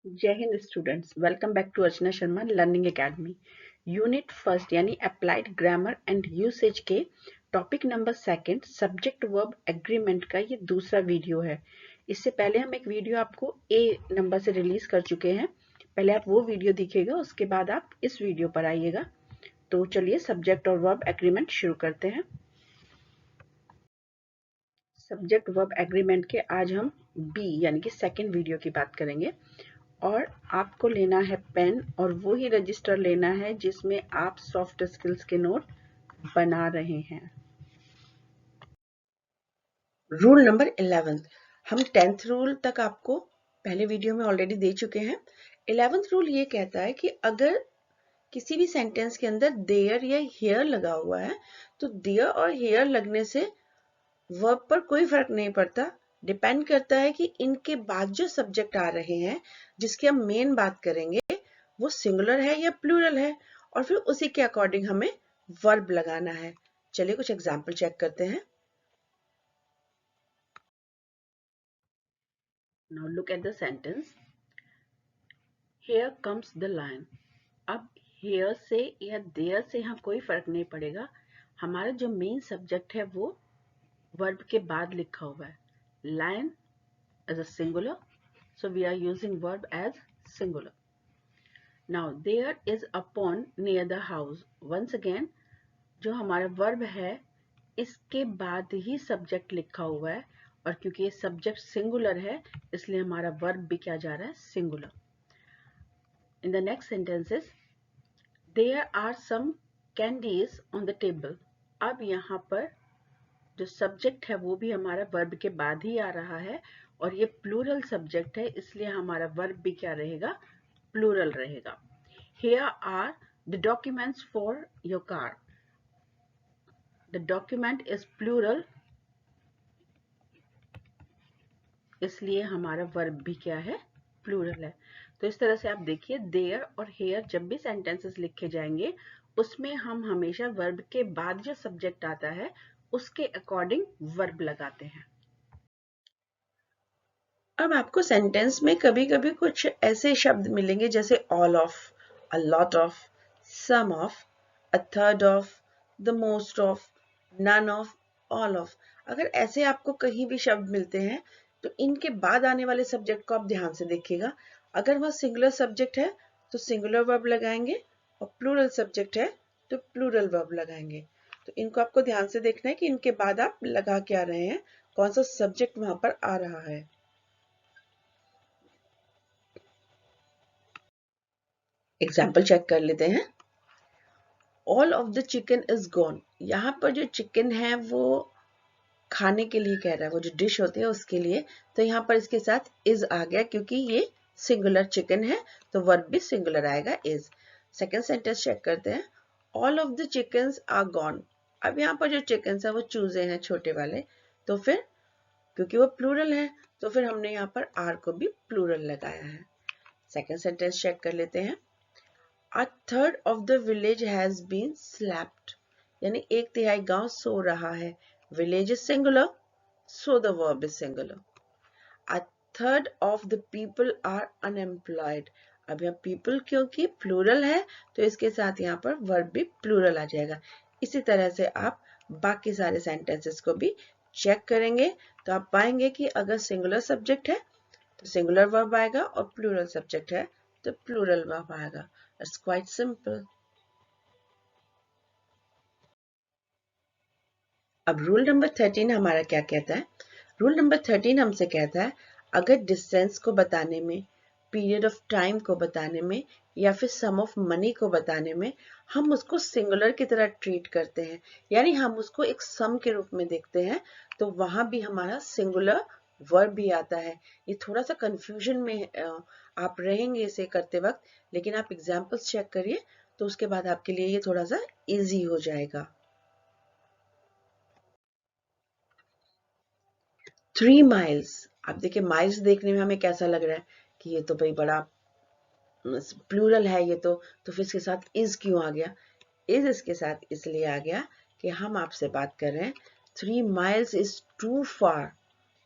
जय Hind students, welcome back to Archana Sharma learning academy. Unit first यानी applied grammar and usage के topic number second subject verb agreement का ये दूसरा वीडियो है। इससे पहले हम एक वीडियो आपको ए नंबर से रिलीज कर चुके हैं। पहले आप वो वीडियो देखिएगा, उसके बाद आप इस वीडियो पर आइएगा। तो चलिए सब्जेक्ट और वर्ब एग्रीमेंट शुरू करते हैं। सब्जेक्ट वर्ब एग्रीमेंट के आज हम बी यानी कि सेकंड वीडियो की बात करेंगे और आपको लेना है पेन और वो ही रजिस्टर लेना है जिसमें आप सॉफ्ट स्किल्स के नोट बना रहे हैं। Rule number 11। हम 10th रूल तक आपको पहले वीडियो में ऑलरेडी दे चुके हैं। 11th रूल ये कहता है कि अगर किसी भी सेंटेंस के अंदर देयर या हियर लगा हुआ है तो देयर और हियर लगने से वर्ब पर कोई फर्क नहीं पड़ता। डिपेंड करता है कि इनके बाद जो सब्जेक्ट आ रहे हैं जिसकी हम मेन बात करेंगे वो सिंगुलर है या प्लूरल है और फिर उसी के अकॉर्डिंग हमें वर्ब लगाना है। चलिए कुछ एग्जाम्पल चेक करते हैं। Now look at the sentence. Here comes the lion. अब here से या there से यहाँ कोई फर्क नहीं पड़ेगा। हमारा जो मेन सब्जेक्ट है वो वर्ब के बाद लिखा हुआ है। Lion is a singular, so we are using verb as singular. Now there is a pond near the house. Once again, जो हमारा वर्ब है इसके बाद ही सब्जेक्ट लिखा हुआ है और क्योंकि ये सब्जेक्ट सिंगुलर है इसलिए हमारा वर्ब भी क्या जा रहा है, singular. In the next sentences, there are some candies on the table. अब यहाँ पर जो सब्जेक्ट है वो भी हमारा वर्ब के बाद ही आ रहा है और ये प्लूरल सब्जेक्ट है इसलिए हमारा वर्ब भी क्या रहेगा, प्लूरल रहेगा। Here are the documents for your car. The document is plural इसलिए हमारा वर्ब भी क्या है, प्लूरल है। तो इस तरह से आप देखिए देयर और हेयर जब भी सेंटेंसेस लिखे जाएंगे उसमें हम हमेशा वर्ब के बाद जो सब्जेक्ट आता है उसके अकॉर्डिंग वर्ब लगाते हैं। अब आपको सेंटेंस में कभी कभी कुछ ऐसे शब्द मिलेंगे जैसे all of, a lot of, some of, a third of, the most of, none of, all of. अगर ऐसे आपको कहीं भी शब्द मिलते हैं तो इनके बाद आने वाले सब्जेक्ट को आप ध्यान से देखिएगा। अगर वह सिंगुलर सब्जेक्ट है तो सिंगुलर वर्ब लगाएंगे और प्लूरल सब्जेक्ट है तो प्लूरल वर्ब लगाएंगे। तो इनको आपको ध्यान से देखना है कि इनके बाद आप लगा के आ रहे हैं, कौन सा सब्जेक्ट वहां पर आ रहा है। एग्जाम्पल चेक कर लेते हैं। All of the chicken is gone. यहाँ पर जो चिकन है वो खाने के लिए कह रहा है, वो जो डिश होती है उसके लिए। तो यहाँ पर इसके साथ इज आ गया क्योंकि ये सिंगुलर चिकन है तो वर्ब भी सिंगुलर आएगा, इज। सेकेंड सेंटेंस चेक करते हैं। All of the chickens are gone. अब यहाँ पर जो चिकन है वो चूजे हैं, छोटे वाले। तो फिर क्योंकि वो प्लूरल है तो फिर हमने यहाँ पर आर को भी प्लूरल लगाया है। सेकेंड सेंटेंस चेक कर लेते हैं। A third of the village has been slept. यानी 1/3 गांव सो रहा है। Village is singular, so the verb is singular. A third of the people are unemployed. अब यहाँ people क्योंकि plural है तो इसके साथ यहाँ पर verb भी plural आ जाएगा। इसी तरह से आप बाकी सारे sentences को भी चेक करेंगे तो आप पाएंगे कि अगर singular subject है तो सिंगुलर वर्ब आएगा और प्लूरल सब्जेक्ट है तो प्लूरल वर्ब आएगा। It's quite simple. अब रूल नंबर 13 हमारा क्या कहता है। रूल नंबर 13 हमसे कहता है अगर डिस्टेंस को बताने में, पीरियड ऑफ टाइम को बताने में या फिर सम ऑफ मनी को बताने में हम उसको सिंगुलर की तरह ट्रीट करते हैं, यानी हम उसको एक सम के रूप में देखते हैं, तो वहां भी हमारा सिंगुलर वर्ब भी आता है। ये थोड़ा सा कंफ्यूजन में आप रहेंगे इसे करते वक्त, लेकिन आप एग्जाम्पल्स चेक करिए तो उसके बाद आपके लिए ये थोड़ा सा इजी हो जाएगा। 3 माइल्स। आप देखिए माइल्स देखने में हमें कैसा लग रहा है कि ये तो भाई बड़ा प्लूरल है ये तो फिर इसके साथ इज क्यों आ गया। इज इसके साथ इसलिए आ गया कि हम आपसे बात कर रहे हैं 3 miles is too far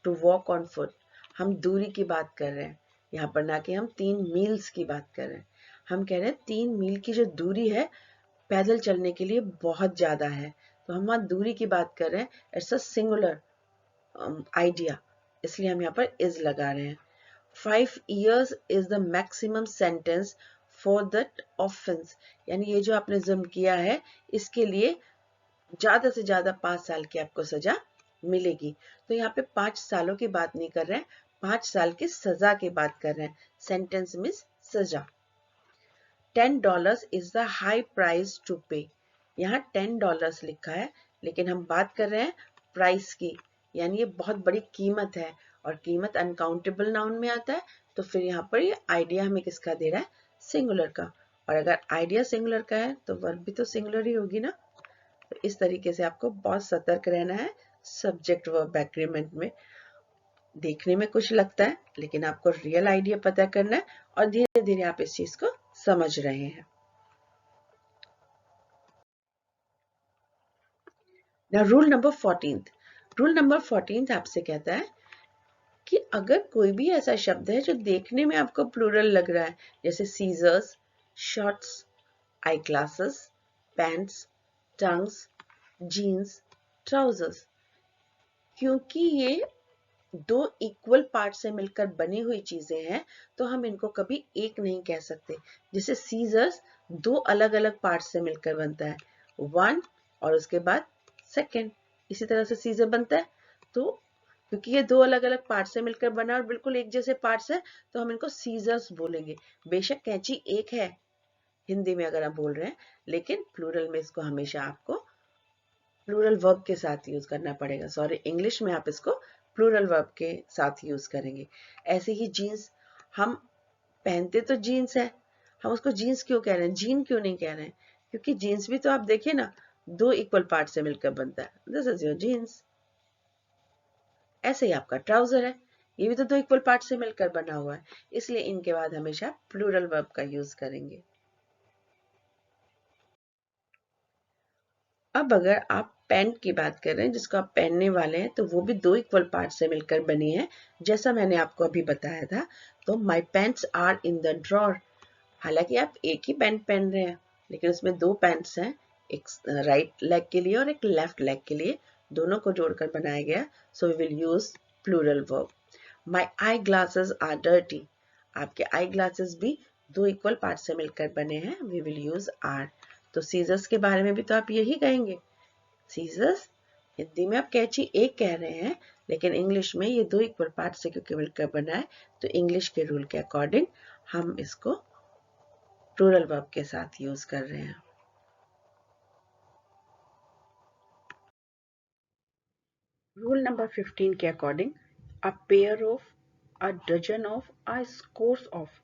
to walk on foot. हम दूरी की बात कर रहे हैं। यहाँ पर ना कि हम 3 मील्स की बात कर रहे हैं। हम कह रहे हैं 3 मील की जो दूरी है पैदल चलने के लिए बहुत ज्यादा है, तो हम वहाँ दूरी की बात कर रहे हैं। इट्स अ सिंगुलर आइडिया, इसलिए हम यहाँ पर इज लगा रहे हैं। 5 years is the maximum sentence for that offense, यानी ये जो आपने जुर्म किया है इसके लिए ज्यादा से ज्यादा 5 साल की आपको सजा मिलेगी। तो यहाँ पे 5 सालों की बात नहीं कर रहे हैं, 5 साल की सजा की बात कर रहे हैं। सेंटेंस मीन्स सजा। $10 is the high price to pay, यहाँ $10 लिखा है, लेकिन हम बात कर रहे हैं प्राइस की, यानी ये बहुत बड़ी कीमत है, और कीमत अनकाउंटेबल नाउन में आता है, तो फिर यहाँ पर ये आइडिया हमें किसका दे रहा है? सिंगुलर का। और अगर आइडिया सिंगुलर का है तो वर्ब भी तो सिंगुलर ही होगी ना। तो इस तरीके से आपको बहुत सतर्क रहना है सब्जेक्ट वर्ब एग्रीमेंट में। देखने में कुछ लगता है, लेकिन आपको रियल आइडिया पता करना है, और धीरे धीरे आप इस चीज को समझ रहे हैं। Now, rule number 14। Rule number 14 आपसे कहता है कि अगर कोई भी ऐसा शब्द है जो देखने में आपको प्लूरल लग रहा है, जैसे scissors, shorts, eye glasses, pants, tongs, jeans, trousers, क्योंकि ये 2 इक्वल पार्ट से मिलकर बनी हुई चीजें हैं, तो हम इनको कभी एक नहीं कह सकते। जैसे सीजर्स 2 अलग अलग पार्ट से मिलकर बनता है, 1 और उसके बाद सेकेंड, इसी तरह से सीजर बनता है। तो क्योंकि ये 2 अलग अलग पार्ट से मिलकर बना और बिल्कुल एक जैसे पार्ट्स है, तो हम इनको सीजर्स बोलेंगे। बेशक कैंची एक है हिंदी में अगर हम बोल रहे हैं, लेकिन प्लूरल में इसको हमेशा आपको प्लूरल वर्ब के साथ यूज करना पड़ेगा। सॉरी, इंग्लिश में आप इसको प्लूरल वर्ब के साथ यूज करेंगे। ऐसे ही जीन्स, हम पहनते तो जीन्स है, हम उसको जीन्स क्यों कह रहे हैं, जीन क्यों नहीं कह रहे हैं? क्योंकि जीन्स भी तो आप देखिए ना 2 इक्वल पार्ट से मिलकर बनता है, दिस इज योर जीन्स। ऐसे ही आपका ट्राउजर है, ये भी तो 2 इक्वल पार्ट से मिलकर बना हुआ है, इसलिए इनके बाद हमेशा प्लूरल वर्ब का यूज करेंगे। अब अगर आप पैंट की बात कर रहे हैं जिसको आप पहनने वाले हैं, तो वो भी 2 इक्वल पार्ट से मिलकर बनी है, जैसा मैंने आपको अभी बताया था। तो my pants are in the drawer, हालांकि आप एक ही पैंट पहन रहे हैं, लेकिन उसमें 2 पैंट्स हैं, एक राइट लेग के लिए और एक लेफ्ट लेग के लिए, दोनों को जोड़कर बनाया गया। So we will use plural verb. My eye glasses are dirty, आपके आई ग्लासेस भी 2 इक्वल पार्ट से मिलकर बने हैं, वी विल यूज आर। तो सीजर्स के बारे में भी तो आप यही कहेंगे, सीजर्स। हिंदी में आप कैंची एक कह रहे हैं, लेकिन इंग्लिश में ये 2 इक्वल पार्ट से क्योंकि मिलकर बना है, तो इंग्लिश के रूल के अकॉर्डिंग हम इसको प्लूरल वर्ब के साथ यूज कर रहे हैं। रूल नंबर 15 के according a pair of, a dozen of, a scores of,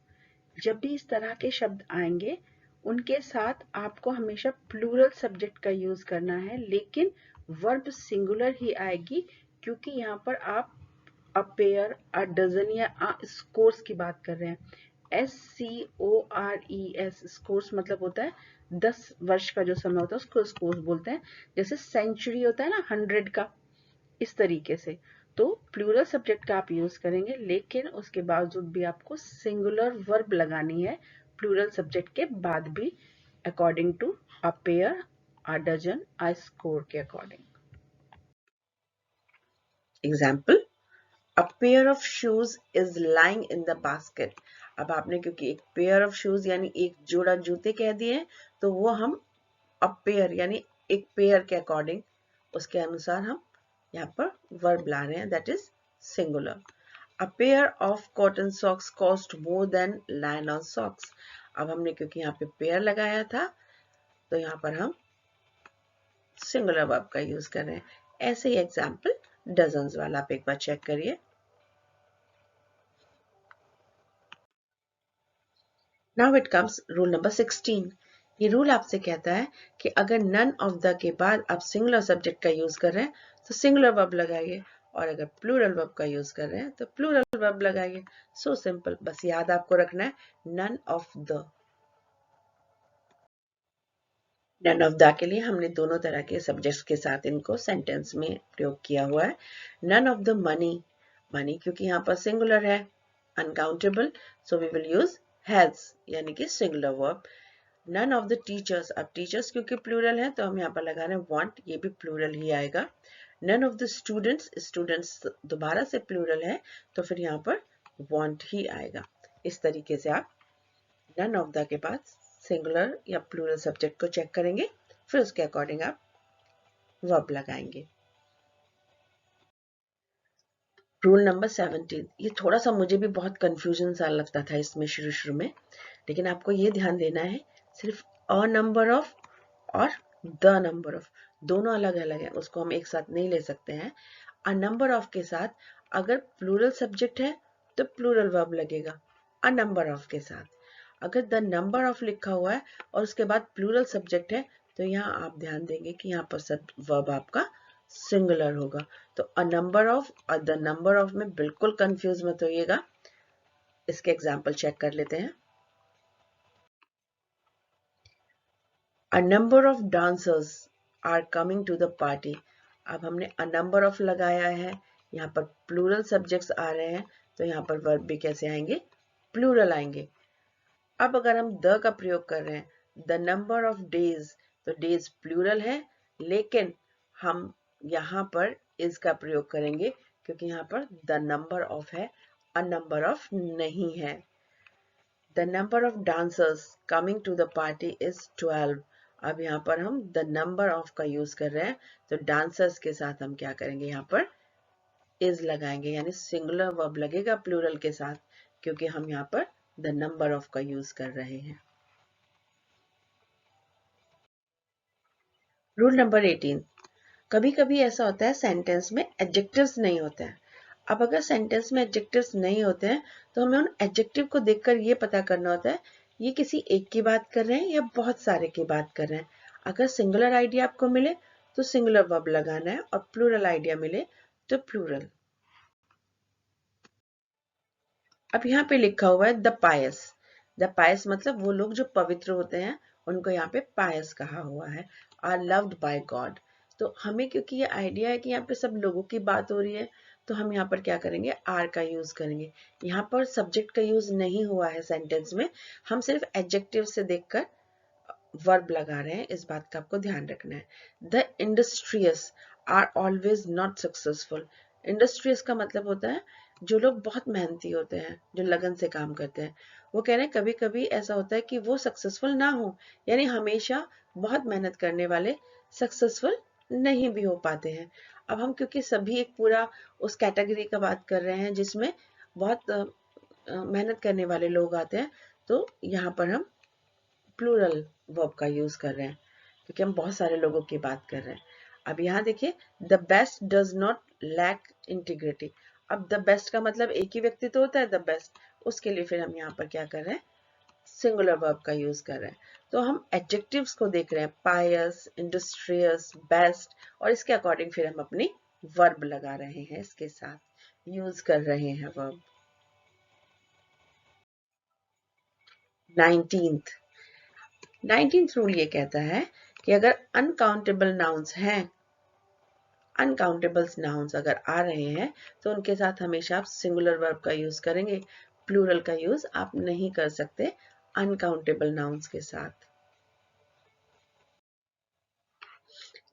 जब भी इस तरह के शब्द आएंगे उनके साथ आपको हमेशा प्लूरल सब्जेक्ट का यूज करना है, लेकिन वर्ब सिंगुलर ही आएगी, क्योंकि यहाँ पर आप अ पेयर, अ डजन या अ स्कोर्स की बात कर रहे हैं। SCORES, स्कोर्स मतलब होता है 10 वर्ष का जो समय होता है उसको स्कोर्स बोलते हैं। जैसे सेंचुरी होता है ना 100 का, इस तरीके से। तो प्लूरल सब्जेक्ट का आप यूज करेंगे, लेकिन उसके बावजूद भी आपको सिंगुलर वर्ब लगानी है प्लूरल सब्जेक्ट के बाद भी, according to a pair, a dozen, a score के according. Example, a pair of shoes is lying in the basket. अब आपने क्योंकि एक पेयर ऑफ शूज यानी एक जोड़ा जूते कह दिए हैं, तो वो हम अ पेयर यानी एक पेयर के अकॉर्डिंग उसके अनुसार हम यहाँ पर वर्ब ला रहे हैं, that is singular. A pair of cotton socks cost more than nylon socks. अब हमने क्योंकि यहाँ पे पेयर लगाया था, तो यहाँ पर हम सिंगुलर वर्ब का यूज कर रहे हैं। ऐसे ही एग्जाम्पल डजन्स वाला आप एक बार चेक करिए। Now it comes rule number 16। ये रूल आपसे कहता है कि अगर नन ऑफ द के बाद आप सिंगुलर सब्जेक्ट का यूज कर रहे हैं तो सिंगुलर वर्ब लगाइए, और अगर प्लूरल वर्ब का यूज कर रहे हैं तो प्लूरल वर्ब लगाइए। सो सिंपल, बस याद आपको रखना है none of the. None of the के लिए हमने दोनों तरह के सब्जेक्ट्स के साथ इनको सेंटेंस में प्रयोग किया हुआ है। None of the money, money क्योंकि यहाँ पर सिंगुलर है, uncountable, so we will use has यानी कि singular verb. None of the teachers, अब teachers क्योंकि plural है तो हम यहाँ पर लगा रहे हैं want, ये भी plural ही आएगा. None of the students, students दोबारा से plural है तो फिर यहाँ पर want ही आएगा. इस तरीके से आप none of the के बाद singular या plural subject को चेक करेंगे, फिर उसके अकॉर्डिंग आप verb लगाएंगे. रूल नंबर 17, ये थोड़ा सा मुझे भी बहुत कंफ्यूजन सा लगता था इसमें शुरू में, लेकिन आपको ये ध्यान देना है सिर्फ अ नंबर ऑफ और द नंबर ऑफ दोनों अलग अलग है, उसको हम एक साथ नहीं ले सकते हैं. अ नंबर ऑफ के साथ अगर प्लूरल सब्जेक्ट है तो प्लूरल वर्ब लगेगा. अ नंबर ऑफ के साथ अगर द नंबर ऑफ लिखा हुआ है और उसके बाद प्लूरल सब्जेक्ट है तो यहाँ आप ध्यान देंगे कि यहाँ पर सब वर्ब आपका सिंगुलर होगा. तो अ नंबर ऑफ और द नंबर ऑफ में बिल्कुल कंफ्यूज मत होइएगा. इसके एग्जांपल चेक कर लेते हैं. A number of dancers are coming to the party. अब हमने अ नंबर ऑफ लगाया है, यहाँ पर प्लूरल सब्जेक्ट्स आ रहे हैं तो यहाँ पर वर्ब भी कैसे आएंगे, प्लूरल आएंगे. अब अगर हम द का प्रयोग कर रहे हैं, द नंबर ऑफ डेज, तो डेज प्लूरल है लेकिन हम यहाँ पर इज का प्रयोग करेंगे क्योंकि यहाँ पर द नंबर ऑफ है, अ नंबर ऑफ नहीं है. The number of dancers coming to the party is 12. अब यहाँ पर हम द नंबर ऑफ का यूज कर रहे हैं तो डांसर्स के साथ हम क्या करेंगे, यहाँ पर इज लगाएंगे यानी सिंगुलर वर्ब लगेगा प्लूरल के साथ क्योंकि हम यहाँ पर द नंबर ऑफ का यूज कर रहे हैं. रूल नंबर 18, कभी कभी ऐसा होता है सेंटेंस में एडजेक्टिव्स नहीं होते हैं. अब अगर सेंटेंस में एडजेक्टिव्स नहीं होते हैं तो हमें उन एडजेक्टिव को देखकर ये पता करना होता है ये किसी एक की बात कर रहे हैं या बहुत सारे की बात कर रहे हैं. अगर सिंगुलर आइडिया आपको मिले तो सिंगुलर वर्ब लगाना है और प्लूरल आइडिया मिले तो प्लूरल. अब यहाँ पे लिखा हुआ है द पायस. द पायस मतलब वो लोग जो पवित्र होते हैं उनको यहाँ पे पायस कहा हुआ है. Are loved by God. तो हमें क्योंकि ये आइडिया है कि यहाँ पे सब लोगों की बात हो रही है तो हम यहाँ पर क्या करेंगे, आर का यूज करेंगे. यहाँ पर सब्जेक्ट का यूज नहीं हुआ है सेंटेंस में, हम सिर्फ एडजेक्टिव से देखकर वर्ब लगा रहे हैं, इस बात का आपको ध्यान रखना है. The industrious are always not successful. Industrious का मतलब होता है जो लोग बहुत मेहनती होते हैं, जो लगन से काम करते हैं. वो कह रहे हैं कभी कभी ऐसा होता है कि वो सक्सेसफुल ना हो, यानी हमेशा बहुत मेहनत करने वाले सक्सेसफुल नहीं भी हो पाते हैं. अब हम क्योंकि सभी एक पूरा उस कैटेगरी का बात कर रहे हैं जिसमें बहुत मेहनत करने वाले लोग आते हैं तो यहाँ पर हम प्लूरल वर्ब का यूज कर रहे हैं क्योंकि हम बहुत सारे लोगों की बात कर रहे हैं. अब यहाँ देखिए the best does not lack integrity. अब द बेस्ट का मतलब एक ही व्यक्ति तो होता है द बेस्ट, उसके लिए फिर हम यहाँ पर क्या कर रहे हैं, सिंगुलर वर्ब का यूज कर रहे हैं. तो हम एडजेक्टिव्स को देख रहे हैं, पायस, इंडस्ट्रियस, बेस्ट, और इसके अकॉर्डिंग फिर हम अपनी वर्ब लगा रहे हैं, इसके साथ यूज कर रहे हैं वर्ब. 19th रूल ये कहता है कि अगर अनकाउंटेबल नाउन्स हैं, अनकाउंटेबल नाउन्स अगर आ रहे हैं तो उनके साथ हमेशा आप सिंगुलर वर्ब का यूज करेंगे, प्लूरल का यूज आप नहीं कर सकते अनकाउंटेबल नाउन्स के साथ.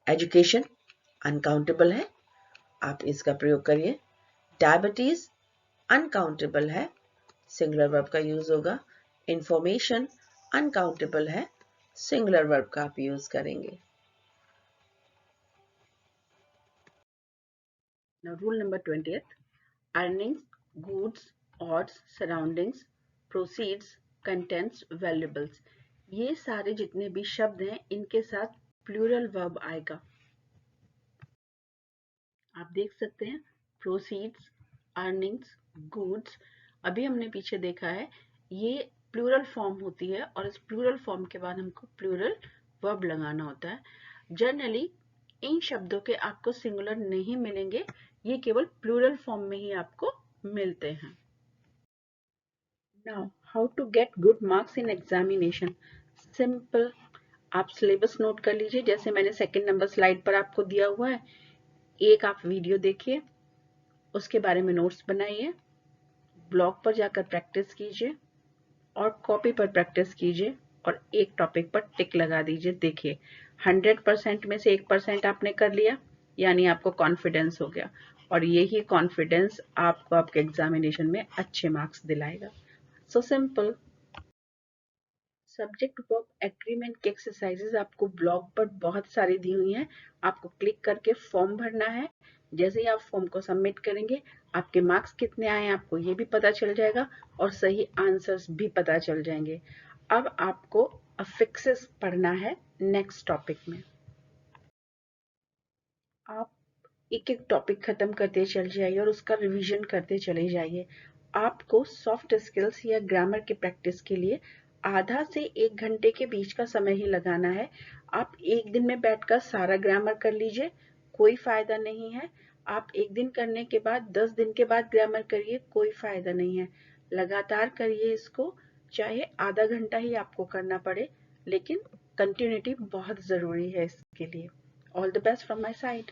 एजुकेशन अनकाउंटेबल है, आप इसका प्रयोग करिए. डायबिटीज अनकाउंटेबल है, सिंगुलर वर्ब का यूज होगा. इंफॉर्मेशन अनकाउंटेबल है, सिंगुलर वर्ब का आप यूज करेंगे. Now rule number 20th, earnings, goods, odds, surroundings, proceeds, contents, valuables. ये सारे जितने भी शब्द हैं इनके साथ प्लूरल वर्ब आएगा. आप देख सकते हैं प्रोसीड्स, अर्निंग्स, गुड्स. अभी हमने पीछे देखा है ये प्लूरल फॉर्म होती है और इस प्लूरल फॉर्म के बाद हमको प्लूरल वर्ब लगाना होता है. जनरली इन शब्दों के आपको सिंगुलर नहीं मिलेंगे, ये केवल प्लूरल फॉर्म में ही आपको मिलते हैं. Now how to get good marks in examination. Simple, आप सिलेबस नोट कर लीजिए जैसे मैंने सेकंड नंबर स्लाइड पर आपको दिया हुआ है. एक आप वीडियो देखिए, उसके बारे में नोट्स बनाइए. ब्लॉग पर जाकर प्रैक्टिस कीजिए और कॉपी पर प्रैक्टिस कीजिए और एक टॉपिक पर टिक लगा दीजिए। देखिए 100% में से 1% आपने कर लिया, यानी आपको कॉन्फिडेंस हो गया, और यही कॉन्फिडेंस आपको आपके एग्जामिनेशन में अच्छे मार्क्स दिलाएगा। So simple. Subject verb agreement की एक्सरसाइजेज आपको ब्लॉग पर बहुत सारी दी हुई हैं। आपको क्लिक करके फॉर्म भरना है। जैसे ही आप फॉर्म को सबमिट करेंगे, आपके मार्क्स कितने आए आपको ये भी पता चल जाएगा और सही आंसर्स भी पता चल जाएंगे। अब आपको अफिक्सेस पढ़ना है नेक्स्ट टॉपिक में। आप एक एक टॉपिक खत्म करते चल जाइए और उसका रिवीजन करते चले जाइए। आपको सॉफ्ट स्किल्स या ग्रामर की प्रैक्टिस के लिए आधा से 1 घंटे के बीच का समय ही लगाना है। आप एक दिन में बैठकर सारा ग्रामर कर लीजिए, कोई फायदा नहीं है। आप एक दिन करने के बाद 10 दिन के बाद ग्रामर करिए, कोई फायदा नहीं है। लगातार करिए इसको, चाहे आधा घंटा ही आपको करना पड़े, लेकिन कंटिन्यूटी बहुत जरूरी है इसके लिए। All the best from my side.